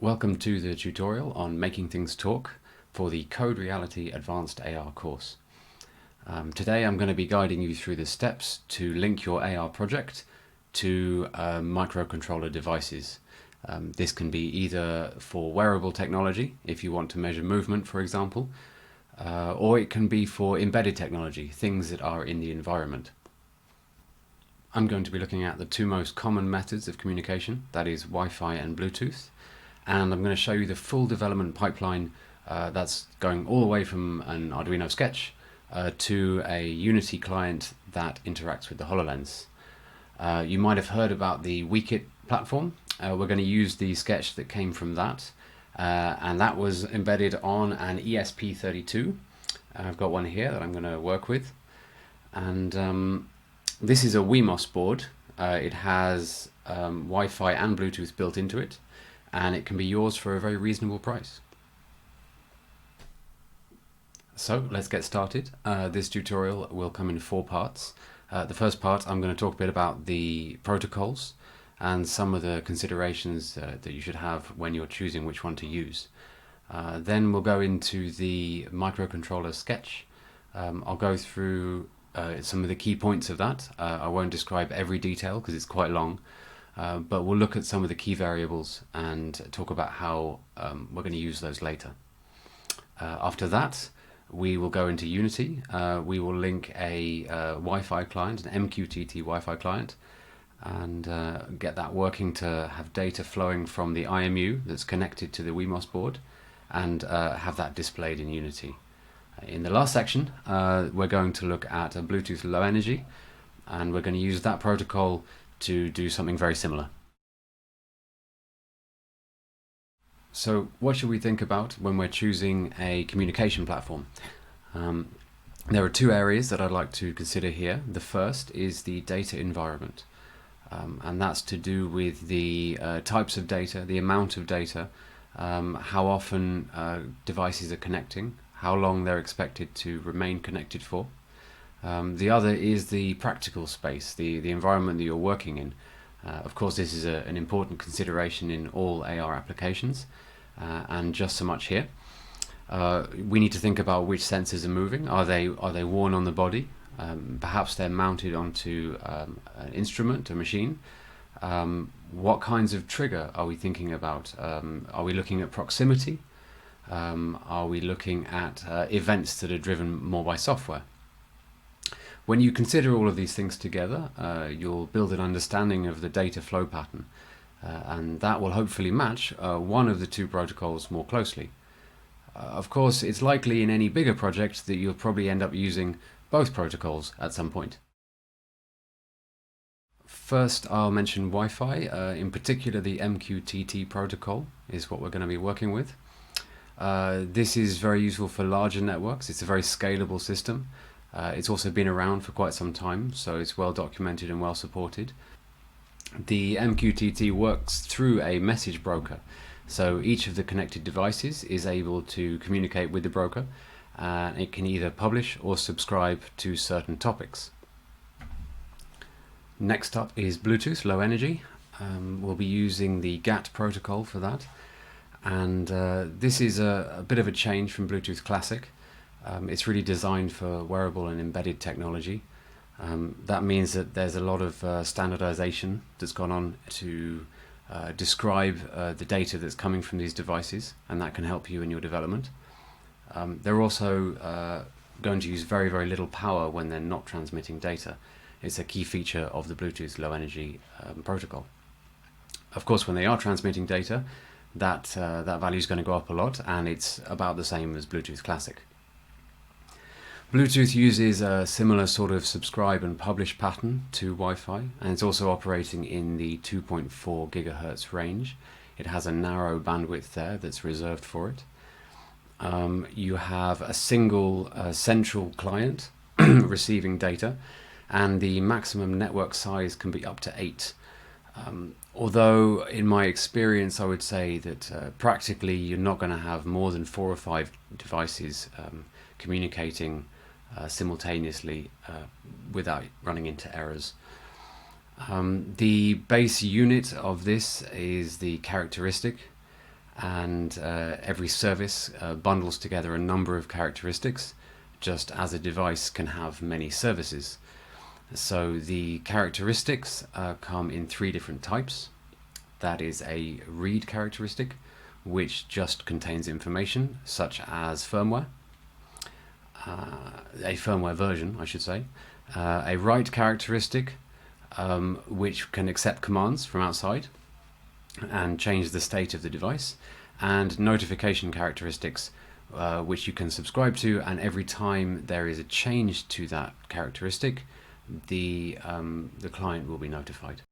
Welcome to the tutorial on making things talk for the Code Reality Advanced AR course. Today I'm going to be guiding you through the steps to link your AR project to microcontroller devices. This can be either for wearable technology, if you want to measure movement, for example, or it can be for embedded technology, things that are in the environment. I'm going to be looking at the two most common methods of communication, that is Wi-Fi and Bluetooth. And I'm going to show you the full development pipeline that's going all the way from an Arduino sketch to a Unity client that interacts with the HoloLens. You might have heard about the WeKit platform. We're going to use the sketch that came from that, and that was embedded on an ESP32. I've got one here that I'm going to work with, and this is a WeMOS board. It has Wi-Fi and Bluetooth built into it, and it can be yours for a very reasonable price. So let's get started. This tutorial will come in 4 parts. The first part, I'm going to talk a bit about the protocols and some of the considerations that you should have when you're choosing which one to use. Then we'll go into the microcontroller sketch. I'll go through some of the key points of that. I won't describe every detail because it's quite long. But we'll look at some of the key variables and talk about how we're going to use those later. After that, we will go into Unity. We will link a Wi-Fi client, an MQTT Wi-Fi client, and get that working to have data flowing from the IMU that's connected to the WeMOS board, and have that displayed in Unity. In the last section, we're going to look at a Bluetooth Low Energy, and we're going to use that protocol to do something very similar. So what should we think about when we're choosing a communication platform? There are 2 areas that I'd like to consider here. The first is the data environment, and that's to do with the types of data, the amount of data, how often devices are connecting, how long they're expected to remain connected for. The other is the practical space, the environment that you're working in. Of course, this is an important consideration in all AR applications, and just so much here. We need to think about which sensors are moving. Are they worn on the body? Perhaps they're mounted onto an instrument, a machine. What kinds of trigger are we thinking about? Are we looking at proximity? Are we looking at events that are driven more by software? When you consider all of these things together, you'll build an understanding of the data flow pattern, and that will hopefully match one of the 2 protocols more closely. Of course, it's likely in any bigger project that you'll probably end up using both protocols at some point. First, I'll mention Wi-Fi. In particular, the MQTT protocol is what we're going to be working with. This is very useful for larger networks. It's a very scalable system. It's also been around for quite some time, so it's well documented and well supported. The MQTT works through a message broker, so each of the connected devices is able to communicate with the broker, and it can either publish or subscribe to certain topics. Next up is Bluetooth Low Energy. We'll be using the GATT protocol for that, and this is a bit of a change from Bluetooth Classic. It's really designed for wearable and embedded technology. That means that there's a lot of standardization that's gone on to describe the data that's coming from these devices, and that can help you in your development. They're also going to use very, very little power when they're not transmitting data. It's a key feature of the Bluetooth Low Energy protocol. Of course, when they are transmitting data, that value is going to go up a lot, and it's about the same as Bluetooth Classic. Bluetooth uses a similar sort of subscribe and publish pattern to Wi-Fi, and it's also operating in the 2.4 gigahertz range. It has a narrow bandwidth there that's reserved for it. You have a single central client receiving data, and the maximum network size can be up to 8. Although in my experience I would say that practically you're not going to have more than 4 or 5 devices communicating simultaneously without running into errors. The base unit of this is the characteristic, and every service bundles together a number of characteristics, just as a device can have many services. So the characteristics come in three different types. That is a read characteristic, which just contains information such as firmware, a firmware version, I should say. A write characteristic, which can accept commands from outside and change the state of the device, and notification characteristics, which you can subscribe to, and every time there is a change to that characteristic, the client will be notified.